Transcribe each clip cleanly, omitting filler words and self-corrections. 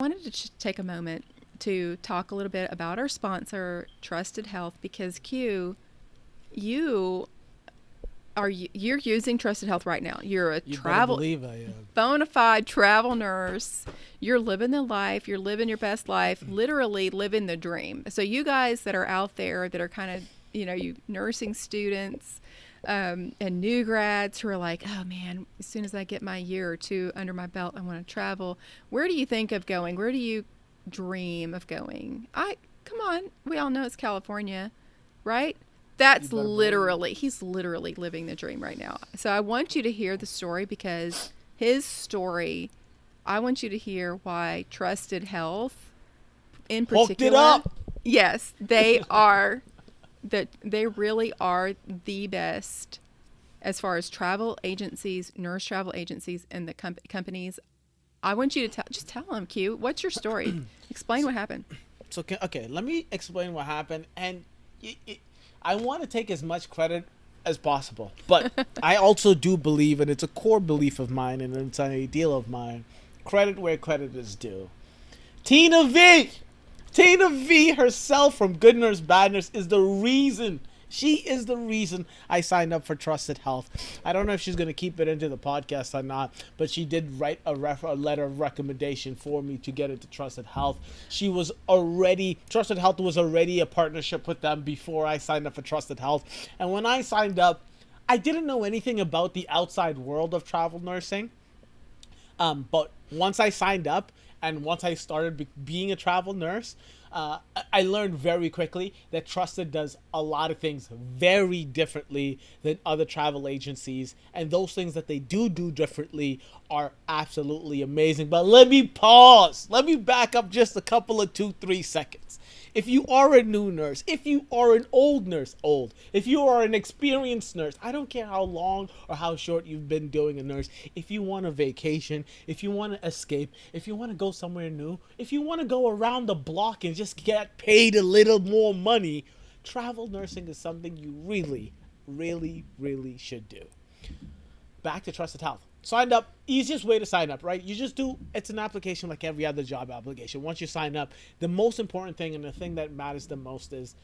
I wanted to take a moment to talk a little bit about our sponsor, Trusted Health, because Q, you you're using Trusted Health right now. You're a You better travel believe I am. bona fide travel nurse. You're living the life. You're living your best life. Literally living the dream. So you guys that are out there that are kind of you nursing students and new grads who are like, oh man, as soon as I get my year or two under my belt, I want to travel. Where do you think of going? Where do you dream of going? I come on, we all know it's California, right? You That's better believe. literally, he's literally living the dream right now. So I want you to hear the story because his story, I want you to hear why Trusted Health in Hooked it particular, up. yes, they are that they really are the best as far as travel agencies, nurse travel agencies, and the companies. I want you to just tell them, Q, what's your story? Explain what happened. So okay, let me explain what happened, and I want to take as much credit as possible, but I also do believe, and it's a core belief of mine, and it's an ideal of mine. Credit where credit is due. Tina V. Tina V herself from Good Nurse Bad Nurse is the reason. She is the reason I signed up for Trusted Health. I don't know if she's going to keep it into the podcast or not, but she did write a letter of recommendation for me to get into Trusted Health. Trusted Health was already a partnership with them before I signed up for Trusted Health. And when I signed up, I didn't know anything about the outside world of travel nursing. But once I signed up and once I started being a travel nurse, I learned very quickly that Trusted does a lot of things very differently than other travel agencies. And those things that they do differently are absolutely amazing. But let me pause. Let me back up just a couple of 2-3 seconds. If you are a new nurse, if you are an old nurse, if you are an experienced nurse, I don't care how long or how short you've been doing a nurse. If you want a vacation, if you want to escape, if you want to go somewhere new, if you want to go around the block and just get paid a little more money, travel nursing is something you really, really, really should do. Back to Trusted Health. Signed up, easiest way to sign up, right? You just do, it's an application like every other job application. Once you sign up, the most important thing and the thing that matters the most is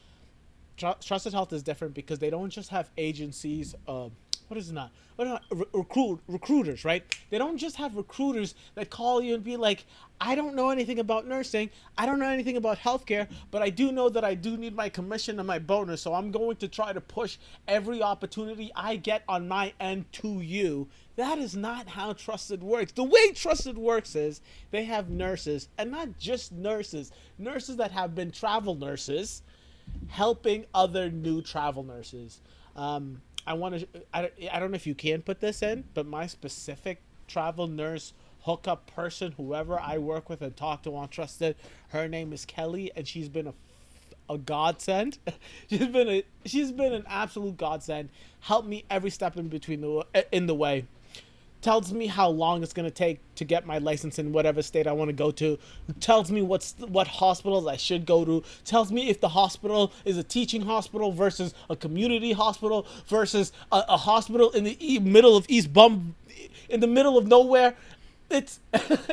Trusted Health is different because they don't just have agencies, what is it not? What are not recruiters, right? They don't just have recruiters that call you and be like, I don't know anything about nursing, I don't know anything about healthcare, but I do know that I do need my commission and my bonus, so I'm going to try to push every opportunity I get on my end to you. That is not how Trusted works. The way Trusted works is they have nurses, and not just nurses, nurses that have been travel nurses helping other new travel nurses. I want to. I don't know if you can put this in, but my specific travel nurse hookup person, whoever I work with and talk to on Trusted, her name is Kelly, and she's been a godsend. She's been an absolute godsend. Helped me every step in the way, tells me how long it's going to take to get my license in whatever state I want to go to, tells me what hospitals I should go to, tells me if the hospital is a teaching hospital versus a community hospital versus a hospital in the middle of in the middle of nowhere. It's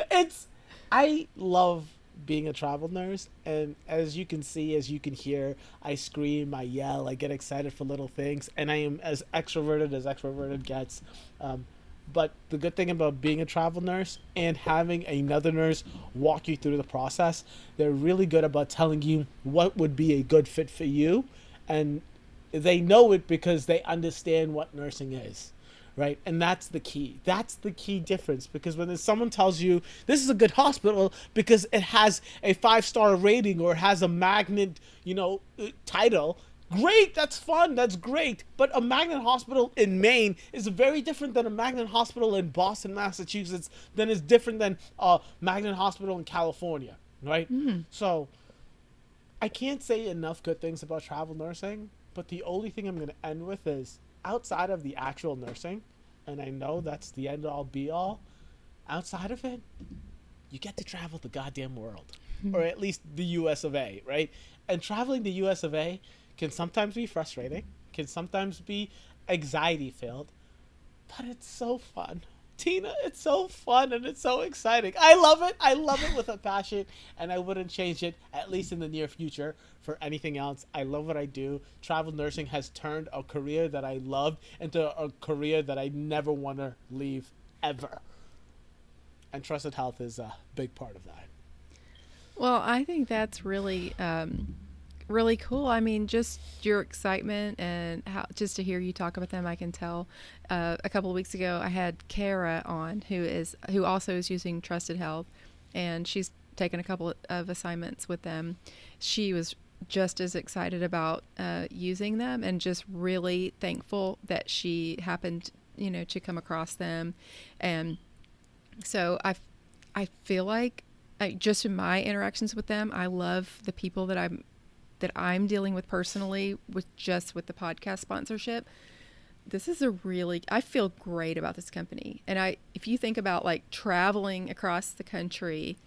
it's I love being a travel nurse, and as you can see, as you can hear, I scream, I yell, I get excited for little things, and I am as extroverted gets. But the good thing about being a travel nurse and having another nurse walk you through the process, they're really good about telling you what would be a good fit for you. And they know it because they understand what nursing is. Right. And that's the key. That's the key difference. Because when someone tells you this is a good hospital because it has a 5-star rating or it has a magnet, title, great, that's fun, that's great. But a magnet hospital in Maine is very different than a magnet hospital in Boston, Massachusetts, than is different than a magnet hospital in California, right? So I can't say enough good things about travel nursing, but the only thing I'm going to end with is outside of the actual nursing, and I know that's the end all be all, outside of it, you get to travel the goddamn world, or at least the US of A, right? And traveling the US of A can sometimes be frustrating, can sometimes be anxiety filled, but it's so fun. Tina, it's so fun and it's so exciting. I love it. I love it with a passion, and I wouldn't change it, at least in the near future, for anything else. I love what I do. Travel nursing has turned a career that I loved into a career that I never want to leave ever. And Trusted Health is a big part of that. Well, I think that's really, really cool. I mean, just your excitement and how just to hear you talk about them, I can tell. A couple of weeks ago, I had Kara on, who also is using Trusted Health, and she's taken a couple of assignments with them. She was just as excited about using them, and just really thankful that she happened, to come across them, and so I feel like just in my interactions with them, I love the people that I'm dealing with personally with the podcast sponsorship. This is I feel great about this company. And if you think about like traveling across the country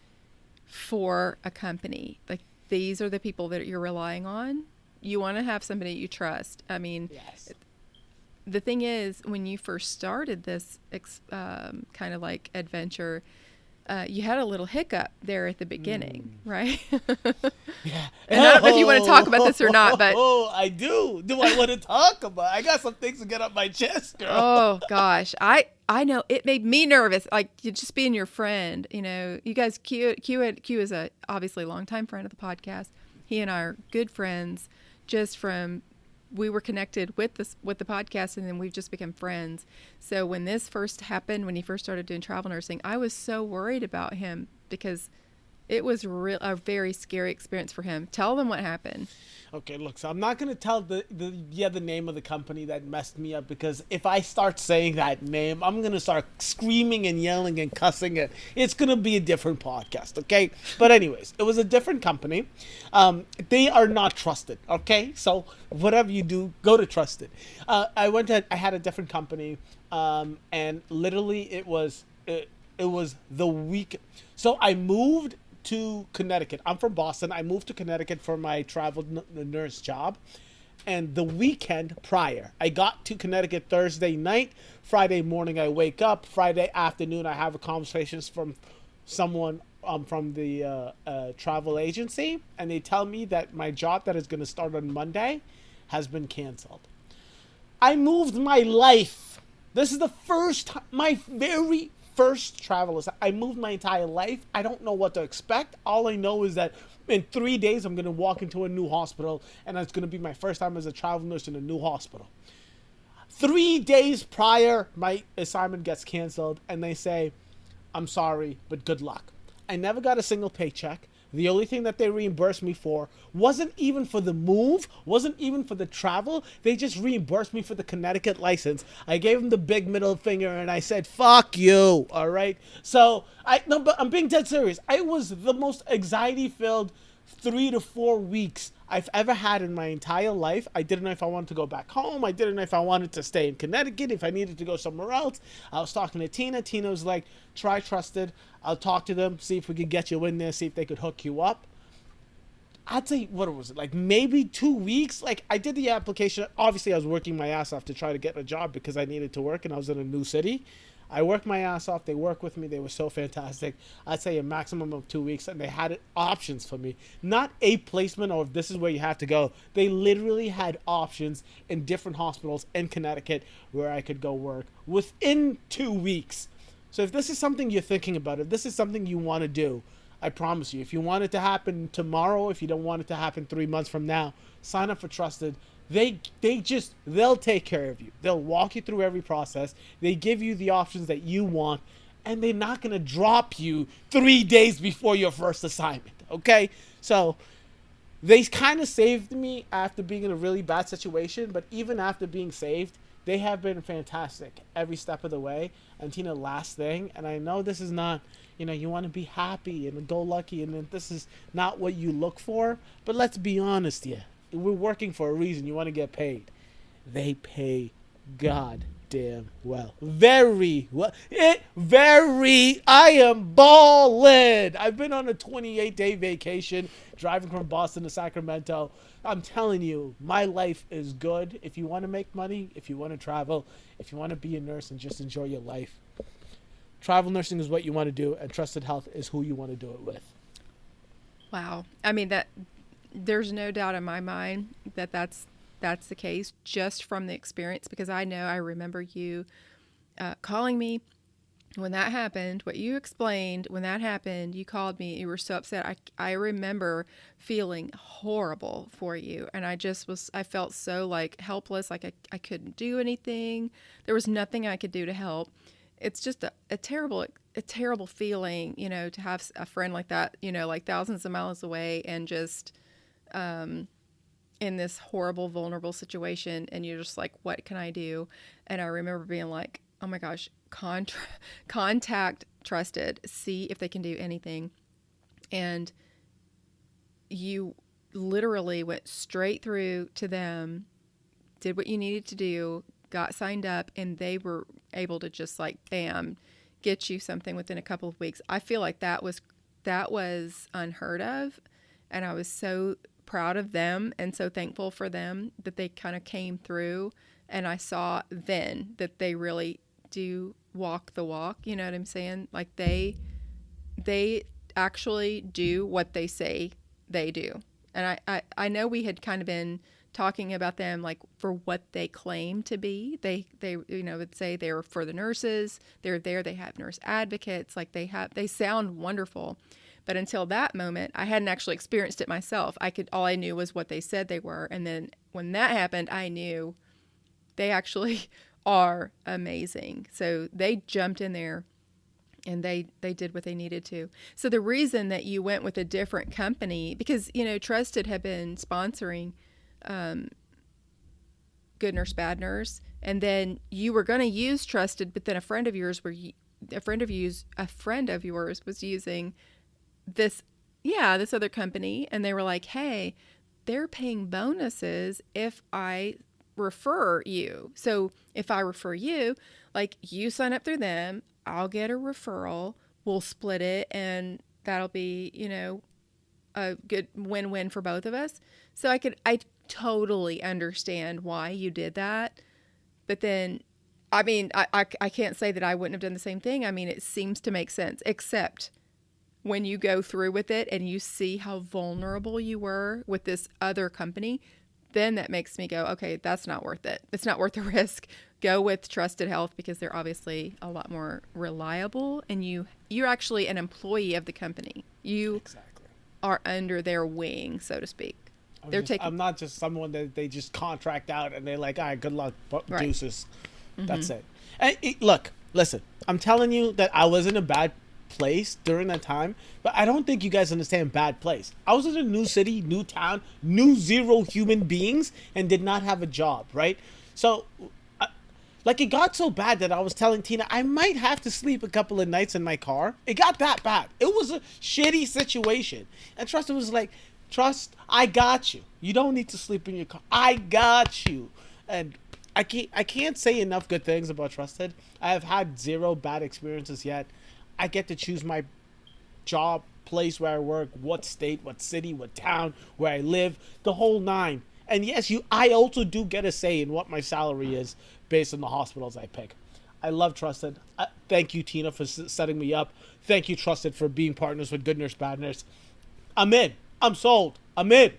for a company, like these are the people that you're relying on. You want to have somebody you trust. I mean, Yes. the thing is, when you first started this kind of like adventure, you had a little hiccup there at the beginning, right? Yeah. And I don't know if you want to talk about this or not, but Oh, I do. Do I want to talk about? I got some things to get up my chest, girl. oh gosh, I know it made me nervous. Like you just being your friend, you guys. Q is a obviously longtime friend of the podcast. He and I are good friends, just from we were connected with the podcast, and then we've just become friends. So when this first happened, when he first started doing travel nursing, I was so worried about him because it was a very scary experience for him. Tell them what happened. Okay, look, so I'm not going to tell the name of the company that messed me up, because if I start saying that name, I'm going to start screaming and yelling and cussing it. It's going to be a different podcast, okay? But anyways, it was a different company. They are not trusted, okay? So whatever you do, go to Trusted. I had a different company, and literally it was the week. So I moved to Connecticut. I'm from Boston. I moved to Connecticut for my travel nurse job. And the weekend prior, I got to Connecticut Thursday night. Friday morning, I wake up. Friday afternoon, I have a conversation from someone from the travel agency. And they tell me that my job that is going to start on Monday has been canceled. I moved my life. This is the first time, my very first travel is I moved my entire life. I don't know what to expect. All I know is that in 3 days I'm going to walk into a new hospital, and it's going to be my first time as a travel nurse in a new hospital. 3 days prior, my assignment gets canceled, and they say, I'm sorry, but good luck. I never got a single paycheck. The only thing that they reimbursed me for wasn't even for the move, wasn't even for the travel. They just reimbursed me for the Connecticut license. I gave them the big middle finger and I said, fuck you, all right? So, but I'm being dead serious. I was the most anxiety-filled 3 to 4 weeks I've ever had in my entire life. I didn't know if I wanted to go back home. I didn't know if I wanted to stay in Connecticut, if I needed to go somewhere else. I was talking to Tina. Tina was like, try Trusted. I'll talk to them, see if we could get you in there, see if they could hook you up. I'd say, what was it, like maybe 2 weeks? Like, I did the application. Obviously, I was working my ass off to try to get a job because I needed to work and I was in a new city. I worked my ass off. They worked with me. They were so fantastic. I'd say a maximum of 2 weeks, and they had options for me. Not a placement or if this is where you have to go. They literally had options in different hospitals in Connecticut where I could go work within 2 weeks. So if this is something you're thinking about, if this is something you want to do, I promise you, if you want it to happen tomorrow, if you don't want it to happen 3 months from now, sign up for Trusted. They'll take care of you. They'll walk you through every process. They give you the options that you want, and they're not going to drop you 3 days before your first assignment, okay? So they kind of saved me after being in a really bad situation, but even after being saved, they have been fantastic every step of the way. And Tina, last thing, and I know this is not, you want to be happy and go lucky, and this is not what you look for, but let's be honest here. We're working for a reason. You want to get paid. They pay goddamn well. Very well. I am ballin'. I've been on a 28-day vacation driving from Boston to Sacramento. I'm telling you, my life is good. If you want to make money, if you want to travel, if you want to be a nurse and just enjoy your life, travel nursing is what you want to do, and Trusted Health is who you want to do it with. Wow. I mean, that there's no doubt in my mind that that's the case, just from the experience, because I remember you calling me when that happened, what you explained when that happened. You called me, you were so upset. I remember feeling horrible for you. And I felt so like helpless, like I couldn't do anything. There was nothing I could do to help. It's just a terrible feeling, to have a friend like that, like thousands of miles away, and just in this horrible, vulnerable situation. And you're just like, what can I do? And I remember being like, oh my gosh, contact Trusted, see if they can do anything. And you literally went straight through to them, did what you needed to do, got signed up, and they were able to just like, bam, get you something within a couple of weeks. I feel like that was unheard of. And I was so proud of them and so thankful for them that they kind of came through. And I saw then that they really do walk the walk. You know what I'm saying? Like they actually do what they say they do. And I know we had kind of been talking about them like for what they claim to be. They would say they're for the nurses. They're there. They have nurse advocates. Like they sound wonderful. But until that moment, I hadn't actually experienced it myself. All I knew was what they said they were. And then when that happened, I knew they actually are amazing. So they jumped in there and they did what they needed to. So the reason that you went with a different company, because, Trusted had been sponsoring Good Nurse, Bad Nurse. And then you were going to use Trusted, but then a friend of yours was using this other company, and they were like, hey, they're paying bonuses if I refer you. So if I refer you, like you sign up through them, I'll get a referral, we'll split it, and that'll be, a good win-win for both of us. So I totally understand why you did that. But then, I mean, I can't say that I wouldn't have done the same thing. I mean, it seems to make sense, except when you go through with it and you see how vulnerable you were with this other company, then that makes me go, okay, that's not worth it. It's not worth the risk. Go with Trusted Health, because they're obviously a lot more reliable, and you're actually an employee of the company. You exactly are under their wing, so to speak. I'm not just someone that they just contract out and they're like, all right, good luck, deuces. Right. That's it. And look, listen, I'm telling you that I was in a bad place during that time, but I don't think you guys understand bad place. I was in a new city, new town, knew zero human beings, and did not have a job, right? So it got so bad that I was telling Tina I might have to sleep a couple of nights in my car. It got that bad. It was a shitty situation. And Trusted was like, I got you. You don't need to sleep in your car. I got you. And I can't say enough good things about Trusted. I have had zero bad experiences yet. I get to choose my job, place where I work, what state, what city, what town, where I live, the whole nine. And yes, I also do get a say in what my salary is based on the hospitals I pick. I love Trusted. Thank you, Tina, for setting me up. Thank you, Trusted, for being partners with Good Nurse, Bad Nurse. I'm in. I'm sold. I'm in.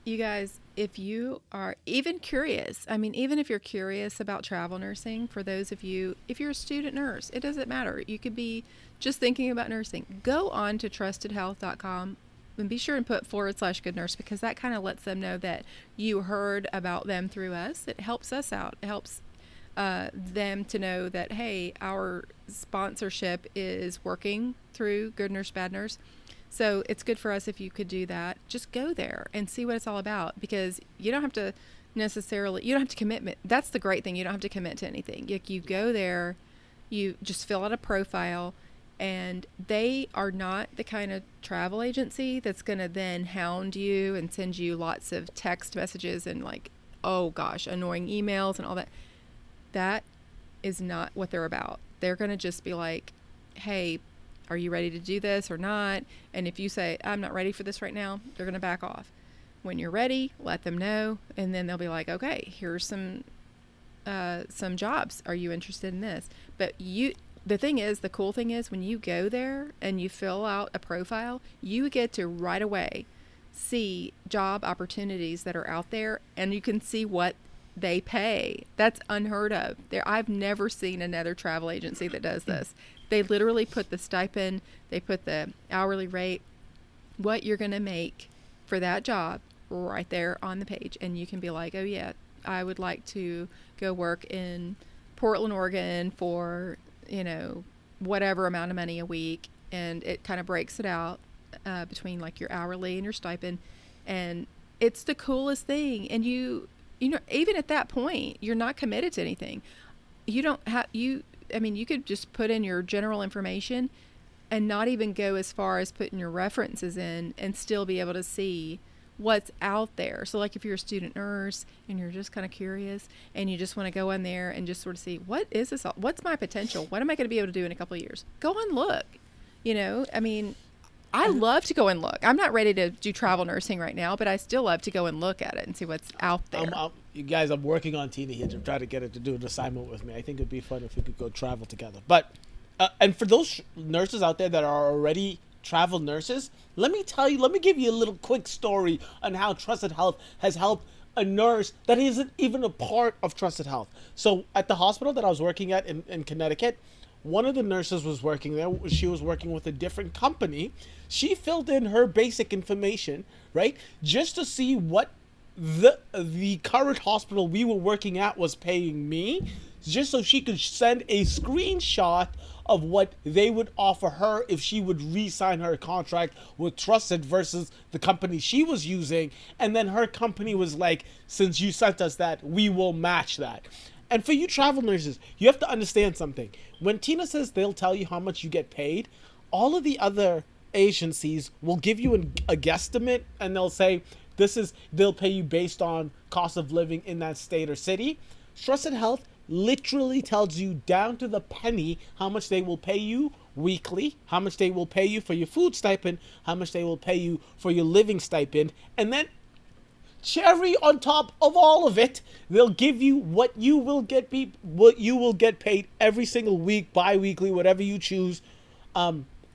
You guys, if you are even curious, even if you're curious about travel nursing, for those of you, if you're a student nurse, it doesn't matter. You could be just thinking about nursing. Go on to trustedhealth.com and be sure and put /Good Nurse, because that kind of lets them know that you heard about them through us. It helps us out. It helps them to know that, hey, our sponsorship is working through Good Nurse, Bad Nurse. So it's good for us if you could do that. Just go there and see what it's all about, because you don't have to commit. That's the great thing. You don't have to commit to anything. You go there, you just fill out a profile, and they are not the kind of travel agency that's going to then hound you and send you lots of text messages and like, oh gosh, annoying emails and all that. That is not what they're about. They're going to just be like, hey, are you ready to do this or not? And if you say, I'm not ready for this right now, they're going to back off. When you're ready, let them know. And then they'll be like, okay, here's some jobs. Are you interested in this? But the thing is, the cool thing is, when you go there and you fill out a profile, you get to right away see job opportunities that are out there, and you can see what they pay. That's unheard of. There, I've never seen another travel agency that does this. They literally put the stipend, they put the hourly rate, what you're going to make for that job right there on the page. And you can be like, oh yeah, I would like to go work in Portland, Oregon for, whatever amount of money a week. And it kind of breaks it out between like your hourly and your stipend. And it's the coolest thing. And even at that point, you're not committed to anything. You don't have, you could just put in your general information and not even go as far as putting your references in and still be able to see what's out there. So like if you're a student nurse and you're just kind of curious and you just want to go in there and just sort of see, what is this? What's my potential? What am I going to be able to do in a couple of years? Go and look. I love to go and look. I'm not ready to do travel nursing right now, but I still love to go and look at it and see what's out there. You guys, I'm working on Tina here to try to get her to do an assignment with me. I think it'd be fun if we could go travel together. But and for those nurses out there that are already travel nurses, let me give you a little quick story on how Trusted Health has helped a nurse that isn't even a part of Trusted Health. So at the hospital that I was working at in Connecticut, one of the nurses was working there. She was working with a different company. She filled in her basic information, right, just to see what the current hospital we were working at was paying me, just so she could send a screenshot of what they would offer her if she would re-sign her contract with Trusted versus the company she was using. And then her company was like, since you sent us that, we will match that. And for you travel nurses, you have to understand something. When Tina says they'll tell you how much you get paid, all of the other agencies will give you a guesstimate, and they'll say they'll pay you based on cost of living in that state or city. Trusted Health literally tells you down to the penny how much they will pay you weekly, how much they will pay you for your food stipend, how much they will pay you for your living stipend, and then cherry on top of all of it, they'll give you what you will get paid every single week, bi-weekly, whatever you choose,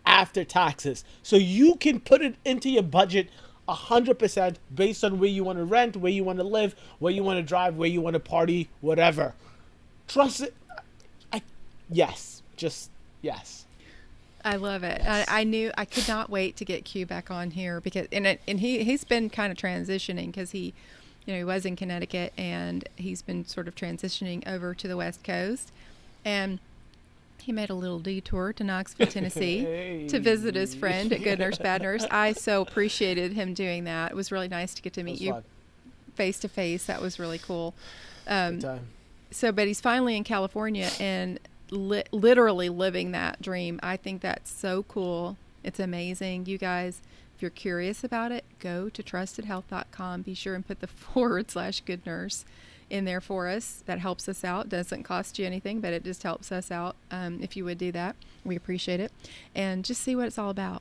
after taxes. So you can put it into your budget 100% based on where you want to rent, where you want to live, where you want to drive, where you want to party, whatever. Trust it. Yes. I love it. Yes. I could not wait to get Q back on here because he's been kind of transitioning because he was in Connecticut and he's been sort of transitioning over to the West Coast, and he made a little detour to Knoxville, Tennessee to visit his friend at Good Nurse Bad Nurse. I so appreciated him doing that. It was really nice to get to meet you face to face. That was really cool. Good time. But he's finally in California and literally living that dream. I think that's so cool. It's amazing. You guys, if you're curious about it, go to trustedhealth.com. Be sure and put the /good nurse in there for us. That helps us out. Doesn't cost you anything, but it just helps us out. If you would do that, we appreciate it. And just see what it's all about.